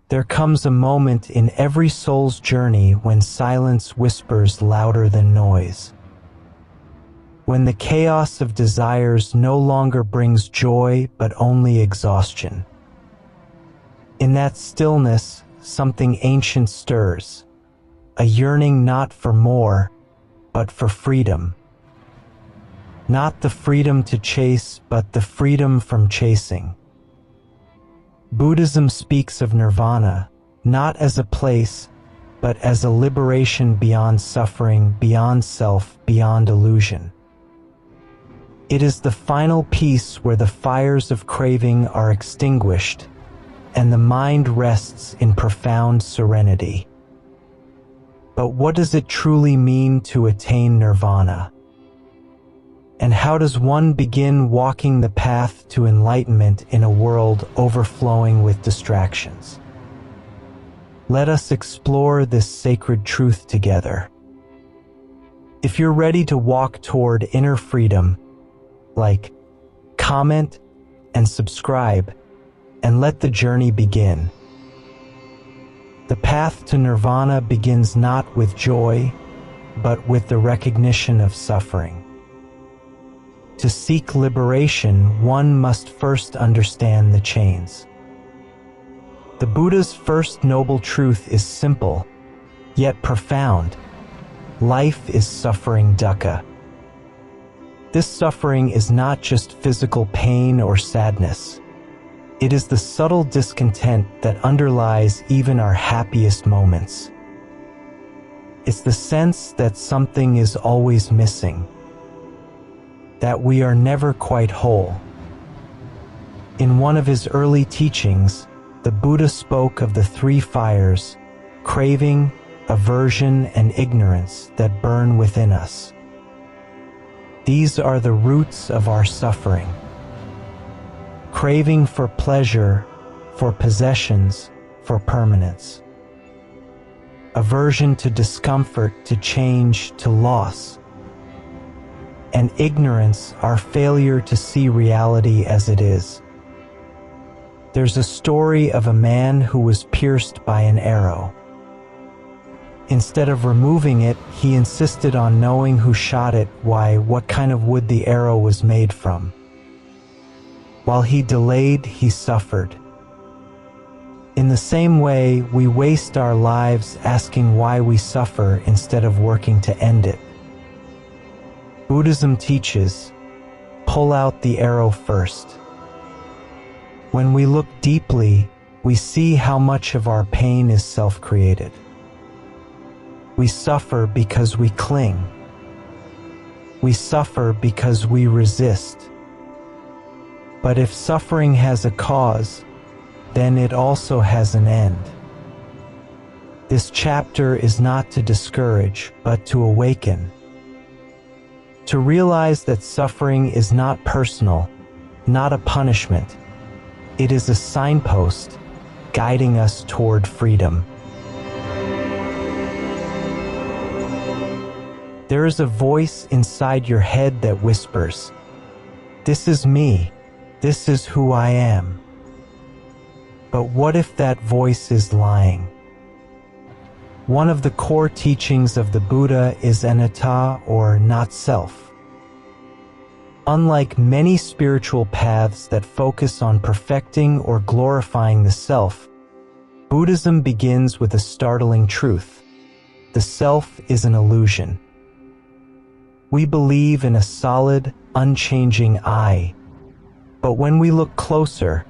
There comes a moment in every soul's journey when silence whispers louder than noise. When the chaos of desires no longer brings joy but only exhaustion. In that stillness, something ancient stirs, a yearning not for more, but for freedom. Not the freedom to chase, but the freedom from chasing. Buddhism speaks of Nirvana, not as a place, but as a liberation beyond suffering, beyond self, beyond illusion. It is the final peace where the fires of craving are extinguished, and the mind rests in profound serenity. But what does it truly mean to attain Nirvana? And how does one begin walking the path to enlightenment in a world overflowing with distractions? Let us explore this sacred truth together. If you're ready to walk toward inner freedom, like, comment, and subscribe, and let the journey begin. The path to Nirvana begins not with joy, but with the recognition of suffering. To seek liberation, one must first understand the chains. The Buddha's first noble truth is simple, yet profound. Life is suffering dukkha. This suffering is not just physical pain or sadness. It is the subtle discontent that underlies even our happiest moments. It's the sense that something is always missing, that we are never quite whole. In one of his early teachings, the Buddha spoke of the three fires, craving, aversion, and ignorance that burn within us. These are the roots of our suffering. Craving for pleasure, for possessions, for permanence. Aversion to discomfort, to change, to loss. And ignorance, our failure to see reality as it is. There's a story of a man who was pierced by an arrow. Instead of removing it, he insisted on knowing who shot it, what kind of wood the arrow was made from. While he delayed, he suffered. In the same way, we waste our lives asking why we suffer instead of working to end it. Buddhism teaches, pull out the arrow first. When we look deeply, we see how much of our pain is self-created. We suffer because we cling. We suffer because we resist. But if suffering has a cause, then it also has an end. This chapter is not to discourage, but to awaken. To realize that suffering is not personal, not a punishment. It is a signpost guiding us toward freedom. There is a voice inside your head that whispers, "This is me. This is who I am." But what if that voice is lying? One of the core teachings of the Buddha is anatta, or not self. Unlike many spiritual paths that focus on perfecting or glorifying the self, Buddhism begins with a startling truth. The self is an illusion. We believe in a solid, unchanging I, but when we look closer,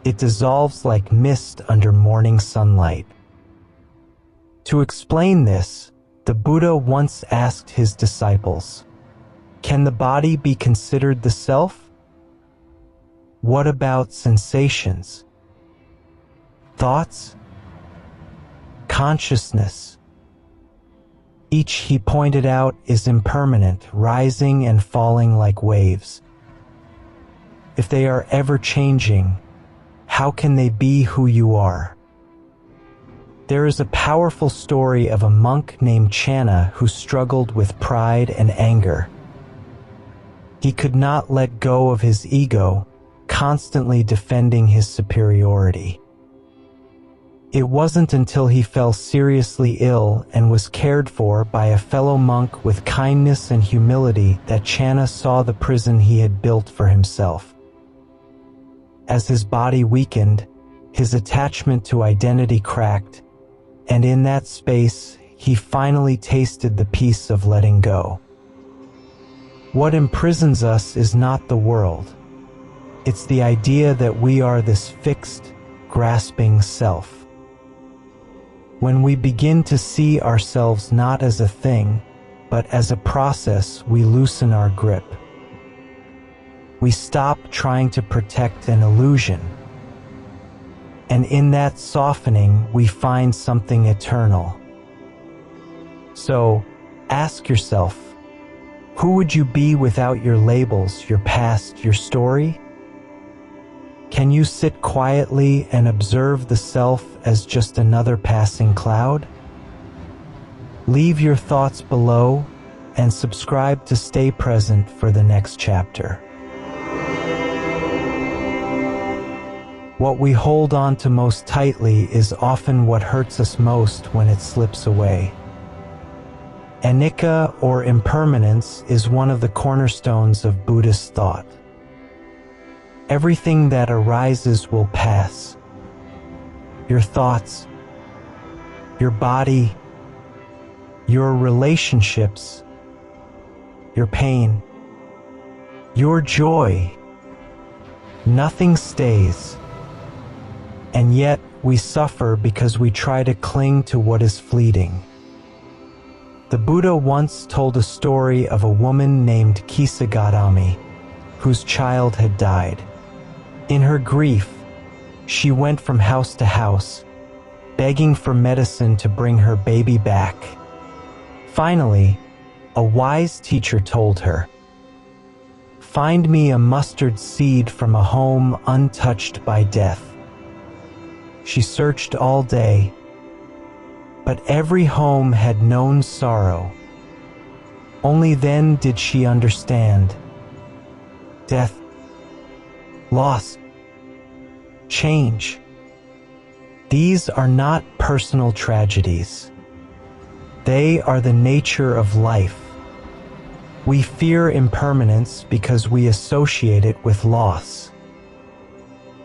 it dissolves like mist under morning sunlight. To explain this, the Buddha once asked his disciples, "Can the body be considered the self? What about sensations? Thoughts? Consciousness?" Each, he pointed out, is impermanent, rising and falling like waves. If they are ever changing, how can they be who you are? There is a powerful story of a monk named Channa who struggled with pride and anger. He could not let go of his ego, constantly defending his superiority. It wasn't until he fell seriously ill and was cared for by a fellow monk with kindness and humility that Channa saw the prison he had built for himself. As his body weakened, his attachment to identity cracked, and in that space, he finally tasted the peace of letting go. What imprisons us is not the world. It's the idea that we are this fixed, grasping self. When we begin to see ourselves not as a thing, but as a process, we loosen our grip. We stop trying to protect an illusion. And in that softening, we find something eternal. So, ask yourself, who would you be without your labels, your past, your story? Can you sit quietly and observe the self as just another passing cloud? Leave your thoughts below and subscribe to stay present for the next chapter. What we hold on to most tightly is often what hurts us most when it slips away. Anicca, or impermanence, is one of the cornerstones of Buddhist thought. Everything that arises will pass. Your thoughts, your body, your relationships, your pain, your joy. Nothing stays. And yet we suffer because we try to cling to what is fleeting. The Buddha once told a story of a woman named Kisagadami, whose child had died. In her grief, she went from house to house, begging for medicine to bring her baby back. Finally, a wise teacher told her, "Find me a mustard seed from a home untouched by death." She searched all day, but every home had known sorrow. Only then did she understand. Death, loss, change. These are not personal tragedies. They are the nature of life. We fear impermanence because we associate it with loss.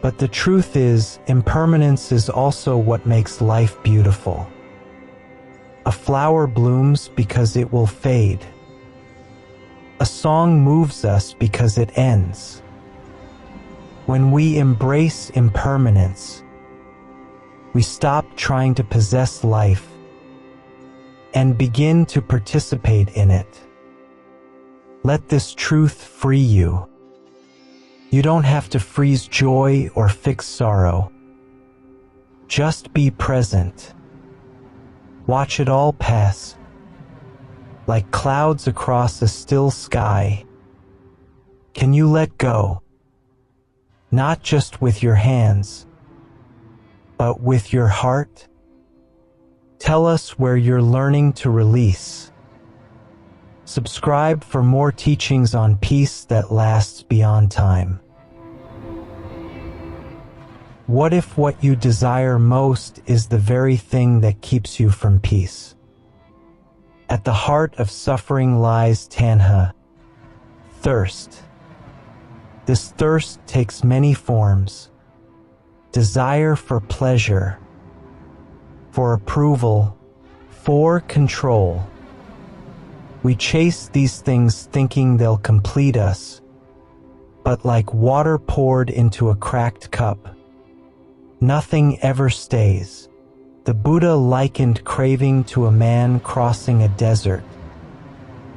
But the truth is, impermanence is also what makes life beautiful. A flower blooms because it will fade. A song moves us because it ends. When we embrace impermanence, we stop trying to possess life and begin to participate in it. Let this truth free you. You don't have to freeze joy or fix sorrow. Just be present. Watch it all pass, like clouds across a still sky. Can you let go? Not just with your hands, but with your heart? Tell us where you're learning to release. Subscribe for more teachings on peace that lasts beyond time. What if what you desire most is the very thing that keeps you from peace? At the heart of suffering lies tanha, thirst. This thirst takes many forms. Desire for pleasure, for approval, for control. We chase these things thinking they'll complete us, but like water poured into a cracked cup, nothing ever stays. The Buddha likened craving to a man crossing a desert,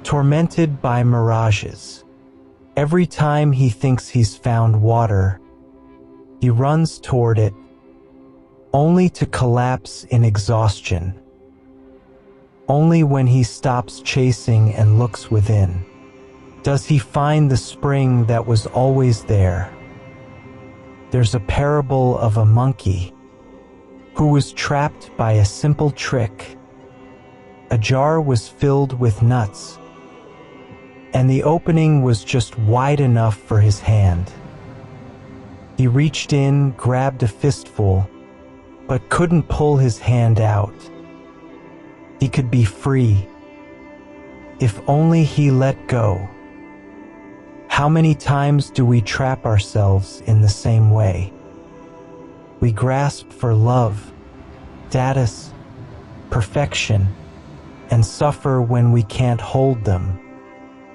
tormented by mirages. Every time he thinks he's found water, he runs toward it, only to collapse in exhaustion. Only when he stops chasing and looks within does he find the spring that was always there. There's a parable of a monkey who was trapped by a simple trick. A jar was filled with nuts, and the opening was just wide enough for his hand. He reached in, grabbed a fistful, but couldn't pull his hand out. He could be free. If only he let go. How many times do we trap ourselves in the same way? We grasp for love, status, perfection, and suffer when we can't hold them.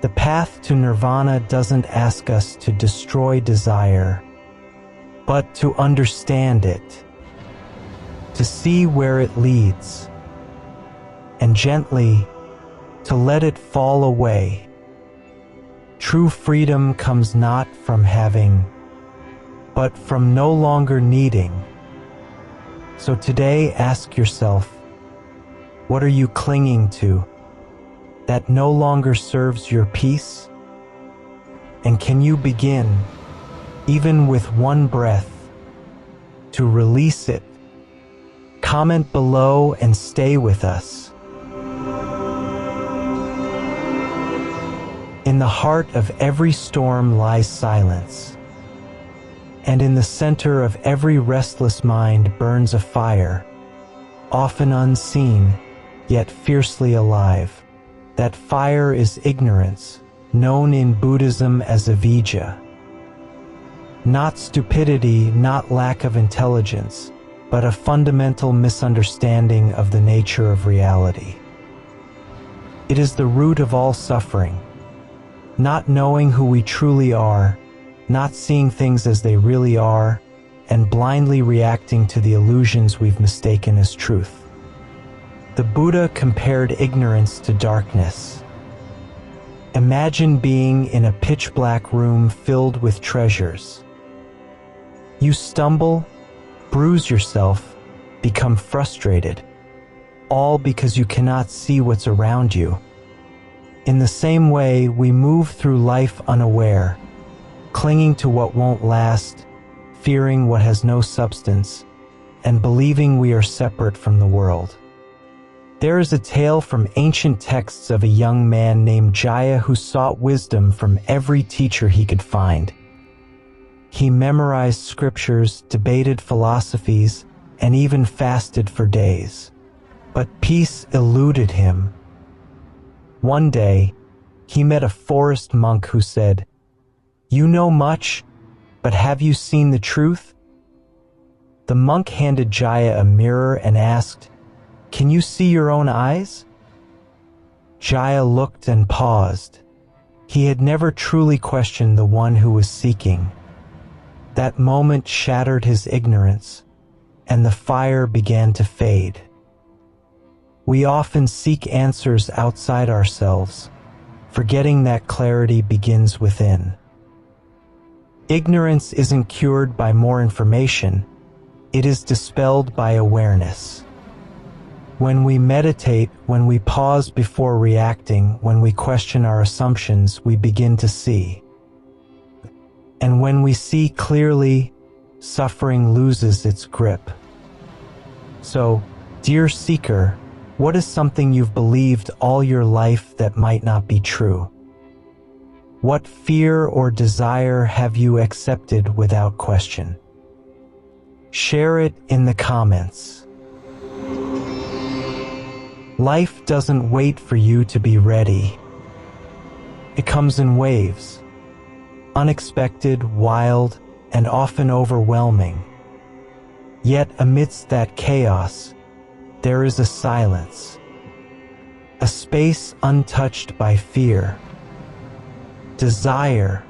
The path to Nirvana doesn't ask us to destroy desire, but to understand it, to see where it leads, and gently to let it fall away. True freedom comes not from having, but from no longer needing. So today ask yourself, what are you clinging to that no longer serves your peace? And can you begin, even with one breath, to release it? Comment below and stay with us. In the heart of every storm lies silence, and in the center of every restless mind burns a fire, often unseen, yet fiercely alive. That fire is ignorance, known in Buddhism as avijja. Not stupidity, not lack of intelligence, but a fundamental misunderstanding of the nature of reality. It is the root of all suffering. Not knowing who we truly are, not seeing things as they really are, and blindly reacting to the illusions we've mistaken as truth. The Buddha compared ignorance to darkness. Imagine being in a pitch-black room filled with treasures. You stumble, bruise yourself, become frustrated, all because you cannot see what's around you. In the same way, we move through life unaware, clinging to what won't last, fearing what has no substance, and believing we are separate from the world. There is a tale from ancient texts of a young man named Jaya who sought wisdom from every teacher he could find. He memorized scriptures, debated philosophies, and even fasted for days. But peace eluded him. One day, he met a forest monk who said, "You know much, but have you seen the truth?" The monk handed Jaya a mirror and asked, "Can you see your own eyes?" Jaya looked and paused. He had never truly questioned the one who was seeking. That moment shattered his ignorance, and the fire began to fade. We often seek answers outside ourselves, forgetting that clarity begins within. Ignorance isn't cured by more information, it is dispelled by awareness. When we meditate, when we pause before reacting, when we question our assumptions, we begin to see. And when we see clearly, suffering loses its grip. So, dear seeker, what is something you've believed all your life that might not be true? What fear or desire have you accepted without question? Share it in the comments. Life doesn't wait for you to be ready. It comes in waves, unexpected, wild, and often overwhelming. Yet amidst that chaos, there is a silence, a space untouched by fear, desire,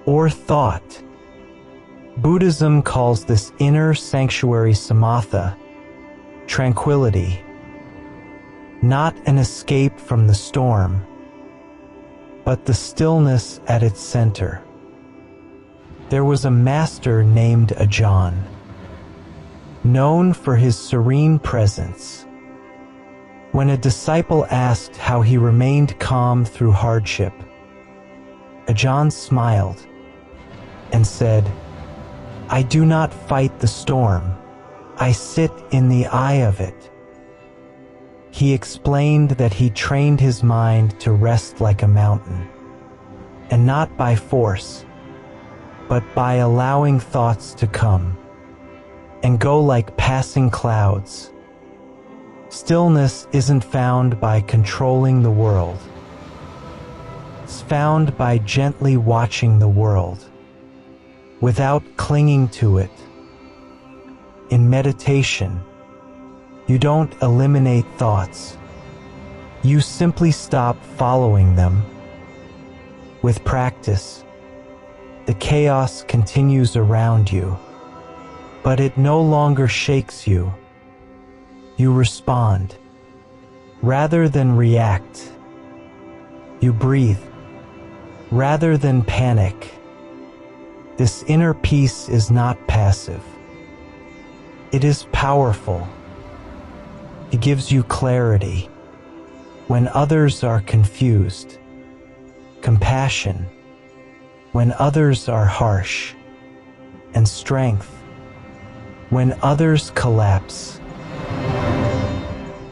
or thought. Buddhism calls this inner sanctuary samatha, tranquility, not an escape from the storm, but the stillness at its center. There was a master named Ajahn, known for his serene presence. When a disciple asked how he remained calm through hardship, Ajahn smiled and said, "I do not fight the storm, I sit in the eye of it." He explained that he trained his mind to rest like a mountain, and not by force, but by allowing thoughts to come. and go like passing clouds. Stillness isn't found by controlling the world. It's found by gently watching the world, without clinging to it. In meditation, you don't eliminate thoughts. You simply stop following them. With practice, the chaos continues around you, but it no longer shakes you. You respond, rather than react. You breathe, rather than panic. This inner peace is not passive. It is powerful. It gives you clarity when others are confused, compassion when others are harsh, and strength when others collapse.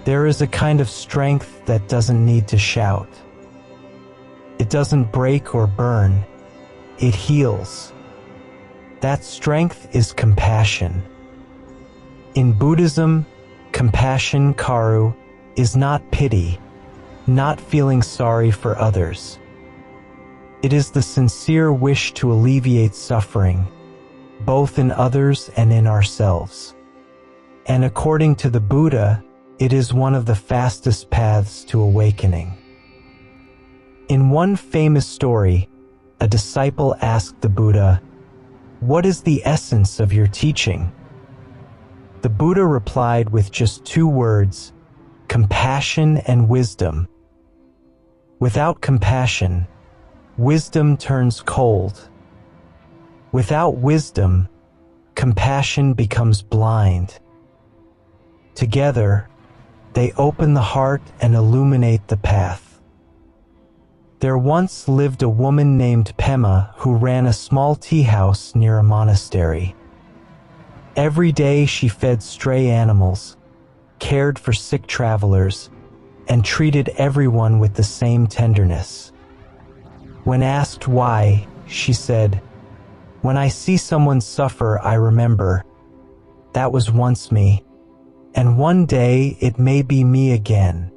There is a kind of strength that doesn't need to shout. It doesn't break or burn. It heals. That strength is compassion. In Buddhism, compassion, karu, is not pity, not feeling sorry for others. It is the sincere wish to alleviate suffering, both in others and in ourselves. And according to the Buddha, it is one of the fastest paths to awakening. In one famous story, a disciple asked the Buddha, "What is the essence of your teaching?" The Buddha replied with just 2 words, compassion and wisdom. Without compassion, wisdom turns cold. Without wisdom, compassion becomes blind. Together, they open the heart and illuminate the path. There once lived a woman named Pema who ran a small tea house near a monastery. Every day she fed stray animals, cared for sick travelers, and treated everyone with the same tenderness. When asked why, she said, "When I see someone suffer, I remember, that was once me, and one day it may be me again."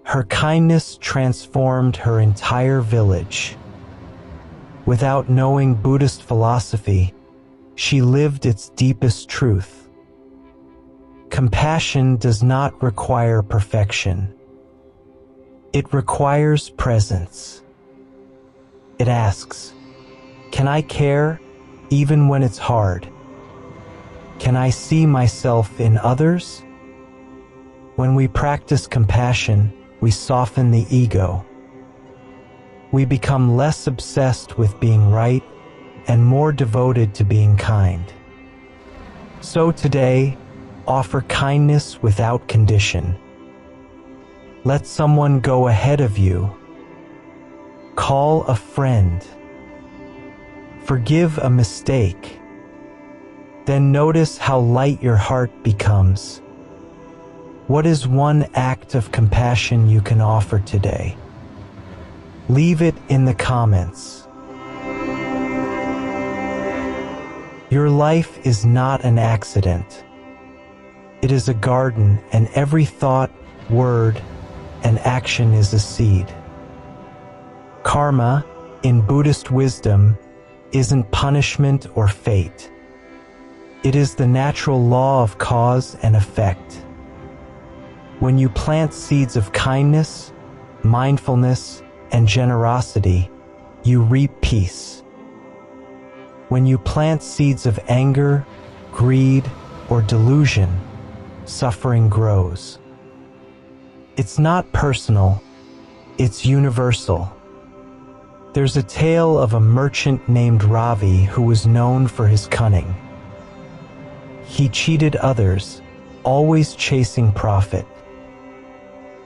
Her kindness transformed her entire village. Without knowing Buddhist philosophy, she lived its deepest truth. Compassion does not require perfection. It requires presence. It asks, can I care even when it's hard? Can I see myself in others? When we practice compassion, we soften the ego. We become less obsessed with being right and more devoted to being kind. So today, offer kindness without condition. Let someone go ahead of you. Call a friend. Forgive a mistake. Then notice how light your heart becomes. What is one act of compassion you can offer today? Leave it in the comments. Your life is not an accident. It is a garden, and every thought, word, and action is a seed. Karma, in Buddhist wisdom, isn't punishment or fate. It is the natural law of cause and effect. When you plant seeds of kindness, mindfulness, and generosity, you reap peace. When you plant seeds of anger, greed, or delusion, suffering grows. It's not personal, it's universal. There's a tale of a merchant named Ravi who was known for his cunning. He cheated others, always chasing profit.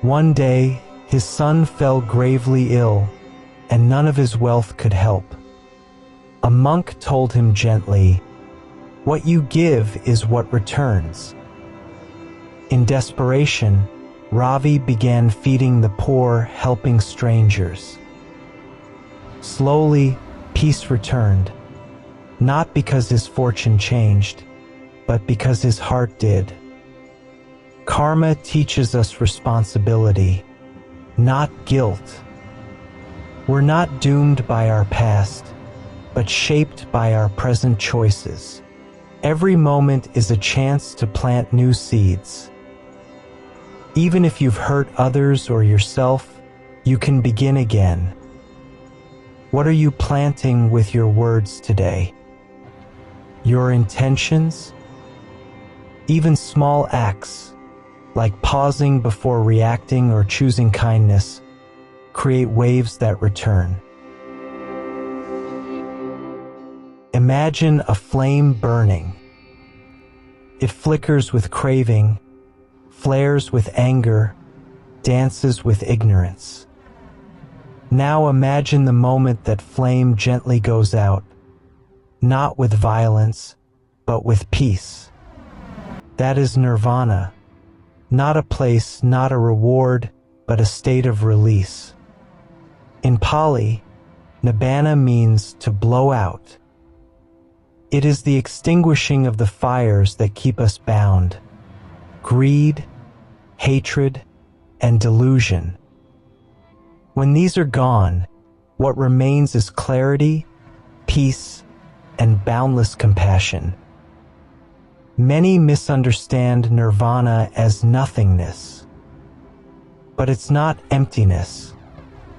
One day, his son fell gravely ill, and none of his wealth could help. A monk told him gently, "What you give is what returns." In desperation, Ravi began feeding the poor, helping strangers. Slowly, peace returned, not because his fortune changed, but because his heart did. Karma teaches us responsibility, not guilt. We're not doomed by our past, but shaped by our present choices. Every moment is a chance to plant new seeds. Even if you've hurt others or yourself, you can begin again. What are you planting with your words today? Your intentions? Even small acts, like pausing before reacting or choosing kindness, create waves that return. Imagine a flame burning. It flickers with craving, flares with anger, dances with ignorance. Now imagine the moment that flame gently goes out, not with violence, but with peace. That is Nirvana, not a place, not a reward, but a state of release. In Pali, Nibbana means to blow out. It is the extinguishing of the fires that keep us bound: greed, hatred, and delusion. When these are gone, what remains is clarity, peace, and boundless compassion. Many misunderstand Nirvana as nothingness, but it's not emptiness.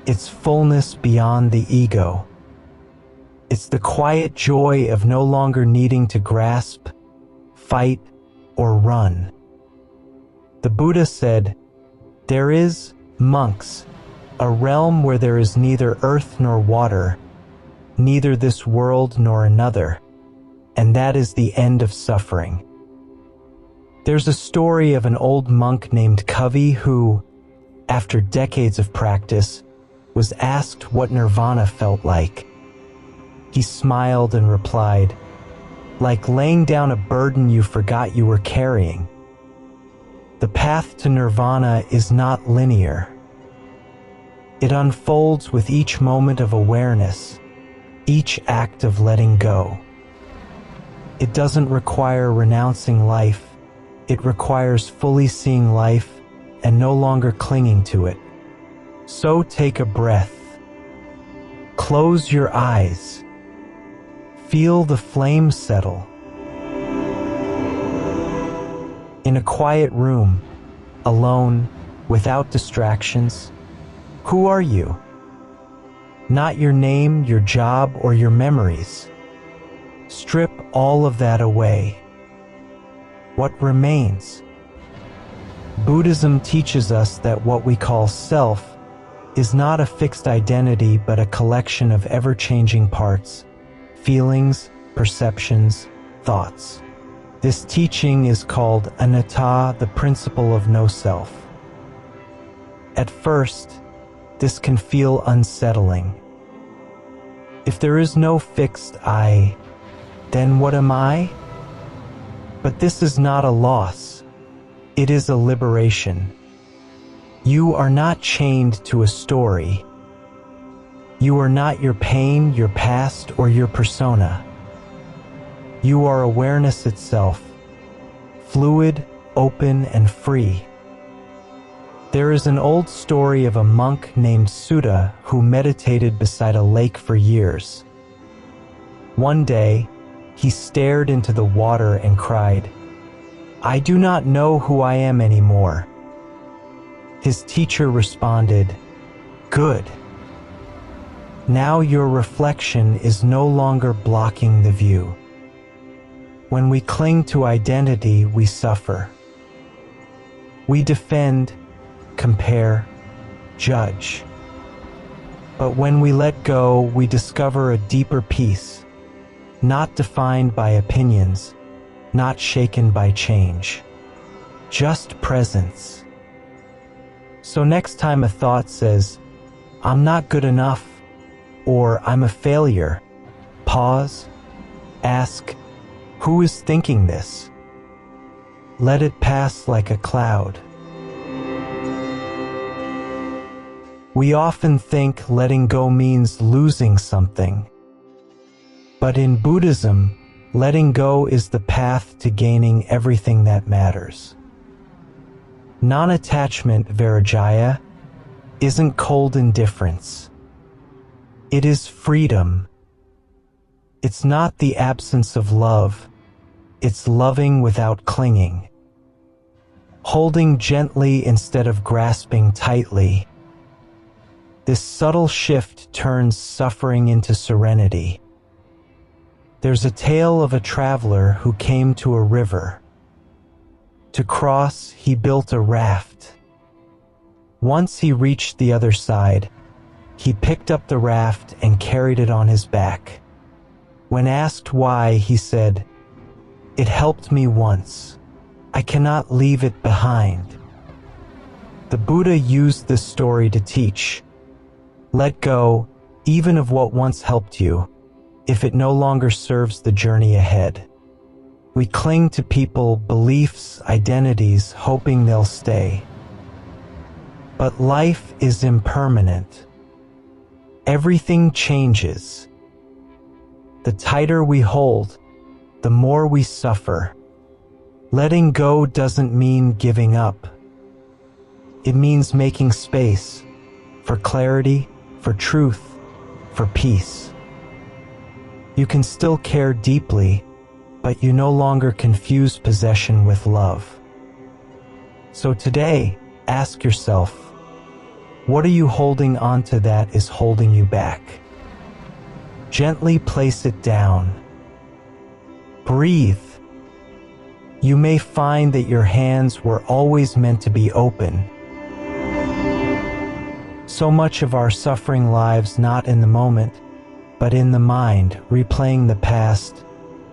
It's fullness beyond the ego. It's the quiet joy of no longer needing to grasp, fight, or run. The Buddha said, "There is, monks, a realm where there is neither earth nor water, neither this world nor another, and that is the end of suffering." There's a story of an old monk named Kavi who, after decades of practice, was asked what Nirvana felt like. He smiled and replied, "Like laying down a burden you forgot you were carrying." The path to Nirvana is not linear. It unfolds with each moment of awareness, each act of letting go. It doesn't require renouncing life. It requires fully seeing life and no longer clinging to it. So take a breath. Close your eyes. Feel the flame settle. In a quiet room, alone, without distractions, who are you? Not your name, your job, or your memories. Strip all of that away. What remains? Buddhism teaches us that what we call self is not a fixed identity but a collection of ever-changing parts, feelings, perceptions, thoughts. This teaching is called anatta, the principle of no self. At first, this can feel unsettling. If there is no fixed I, then what am I? But this is not a loss. It is a liberation. You are not chained to a story. You are not your pain, your past, or your persona. You are awareness itself, fluid, open, and free. There is an old story of a monk named Sutta who meditated beside a lake for years. One day, he stared into the water and cried, "I do not know who I am anymore." His teacher responded, "Good. Now your reflection is no longer blocking the view." When we cling to identity, we suffer. We defend, compare, judge. But when we let go, we discover a deeper peace, not defined by opinions, not shaken by change, just presence. So next time a thought says, "I'm not good enough," or "I'm a failure," pause, ask, who is thinking this? Let it pass like a cloud. We often think letting go means losing something. But in Buddhism, Letting go is the path to gaining everything that matters. Non-attachment, Vairagya, isn't cold indifference. It is freedom. It's not the absence of love. It's loving without clinging. Holding gently instead of grasping tightly. This subtle shift turns suffering into serenity. There's a tale of a traveler who came to a river. To cross, he built a raft. Once he reached the other side, he picked up the raft and carried it on his back. When asked why, he said, "It helped me once. I cannot leave it behind." The Buddha used this story to teach, let go even of what once helped you, if it no longer serves the journey ahead. We cling to people, beliefs, identities, hoping they'll stay. But life is impermanent. Everything changes. The tighter we hold, the more we suffer. Letting go doesn't mean giving up. It means making space for clarity, for truth, for peace. You can still care deeply, but you no longer confuse possession with love. So today, ask yourself, what are you holding onto that is holding you back? Gently place it down. Breathe. You may find that your hands were always meant to be open. So much of our suffering lives not in the moment, but in the mind, replaying the past,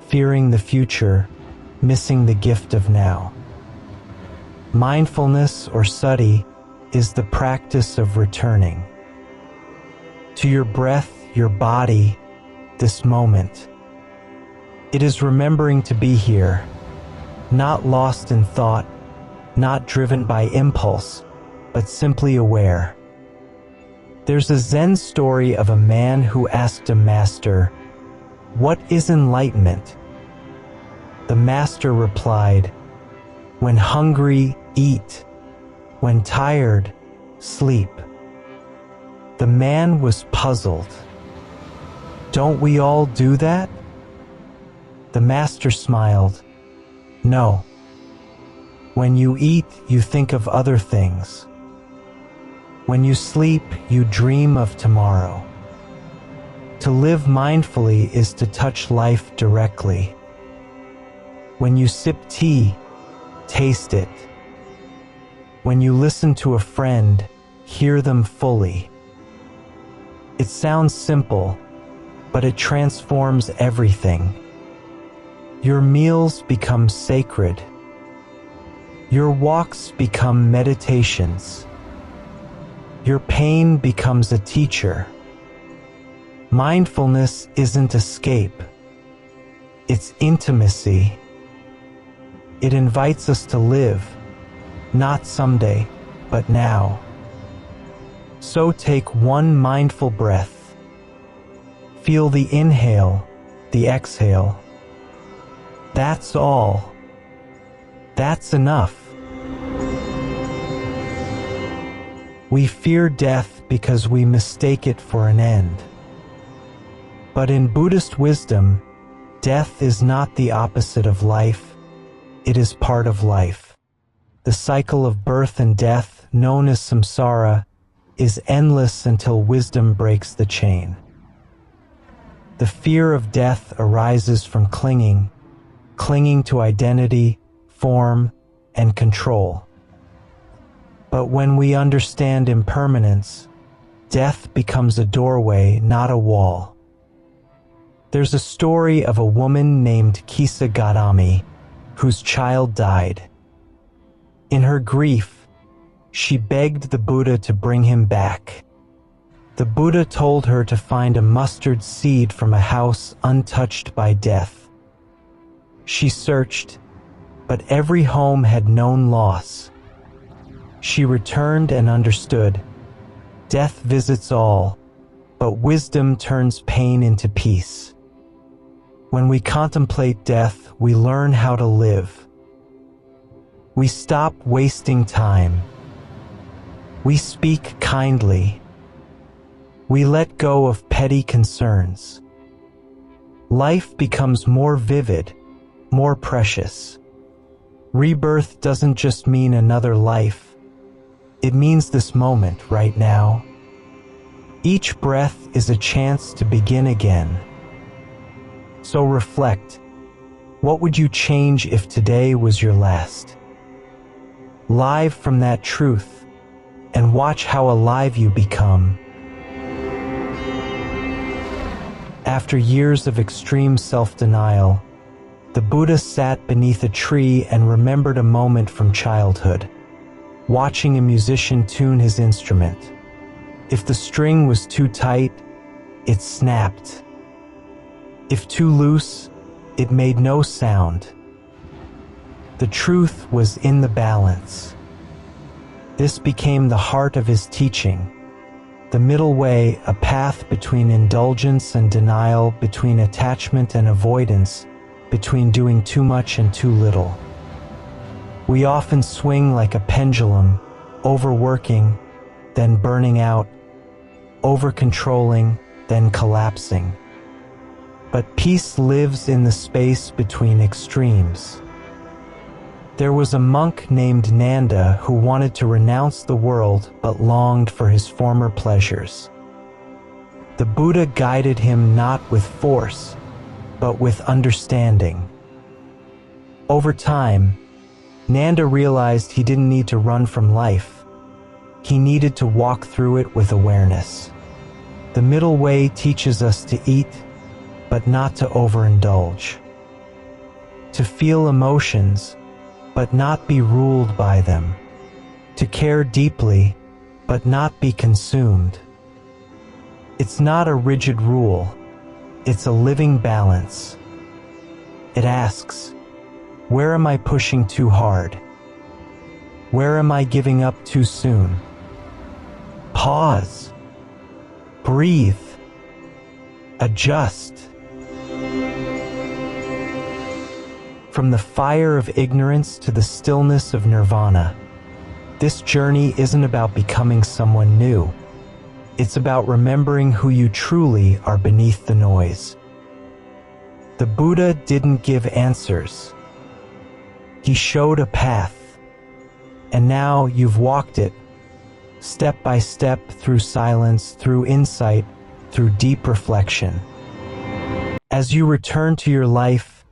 fearing the future, missing the gift of now. Mindfulness, or sati, is the practice of returning to your breath, your body, this moment. It is remembering to be here, not lost in thought, not driven by impulse, but simply aware. There's a Zen story of a man who asked a master, "What is enlightenment?" The master replied, "When hungry, eat. When tired, sleep." The man was puzzled. "Don't we all do that?" The master smiled. "No. When you eat, you think of other things. When you sleep, you dream of tomorrow. To live mindfully is to touch life directly. When you sip tea, taste it. When you listen to a friend, hear them fully." It sounds simple, but it transforms everything. Your meals become sacred. Your walks become meditations. Your pain becomes a teacher. Mindfulness isn't escape. It's intimacy. It invites us to live, not someday, but now. So take one mindful breath. Feel the inhale, the exhale. That's all. That's enough. We fear death because we mistake it for an end. But in Buddhist wisdom, death is not the opposite of life. It is part of life. The cycle of birth and death, known as samsara, is endless until wisdom breaks the chain. The fear of death arises from clinging to identity, form, and control. But when we understand impermanence, death becomes a doorway, not a wall. There's a story of a woman named Kisa Gautami, whose child died. In her grief, she begged the Buddha to bring him back. The Buddha told her to find a mustard seed from a house untouched by death. She searched, but every home had known loss. She returned and understood. Death visits all, but wisdom turns pain into peace. When we contemplate death, we learn how to live. We stop wasting time. We speak kindly. We let go of petty concerns. Life becomes more vivid, more precious. Rebirth doesn't just mean another life. It means this moment right now. Each breath is a chance to begin again. So reflect. What would you change if today was your last? Live from that truth, and watch how alive you become. After years of extreme self-denial, the Buddha sat beneath a tree and remembered a moment from childhood, watching a musician tune his instrument. If the string was too tight, it snapped. If too loose, it made no sound. The truth was in the balance. This became the heart of his teaching, the middle way, a path between indulgence and denial, between attachment and avoidance, between doing too much and too little. We often swing like a pendulum, overworking, then burning out, over-controlling, then collapsing. But peace lives in the space between extremes. There was a monk named Nanda who wanted to renounce the world but longed for his former pleasures. The Buddha guided him not with force, but with understanding. Over time, Nanda realized he didn't need to run from life. He needed to walk through it with awareness. The middle way teaches us to eat, but not to overindulge. To feel emotions, but not be ruled by them. To care deeply, but not be consumed. It's not a rigid rule. It's a living balance. It asks, where am I pushing too hard? Where am I giving up too soon? Pause. Breathe. Adjust. From the fire of ignorance to the stillness of Nirvana, this journey isn't about becoming someone new. It's about remembering who you truly are beneath the noise. The Buddha didn't give answers. He showed a path, and now you've walked it, step by step, through silence, through insight, through deep reflection. As you return to your life,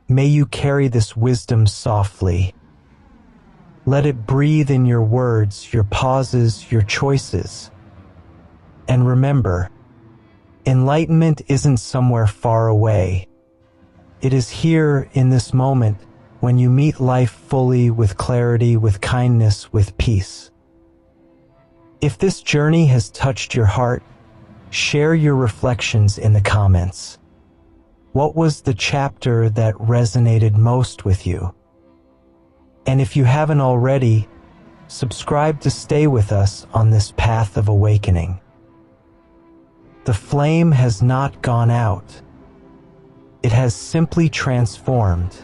may you carry this wisdom softly. Let it breathe in your words, your pauses, your choices. And remember, enlightenment isn't somewhere far away. It is here in this moment when you meet life fully, with clarity, with kindness, with peace. If this journey has touched your heart, share your reflections in the comments. What was the chapter that resonated most with you? And if you haven't already, subscribe to stay with us on this path of awakening. The flame has not gone out. It has simply transformed.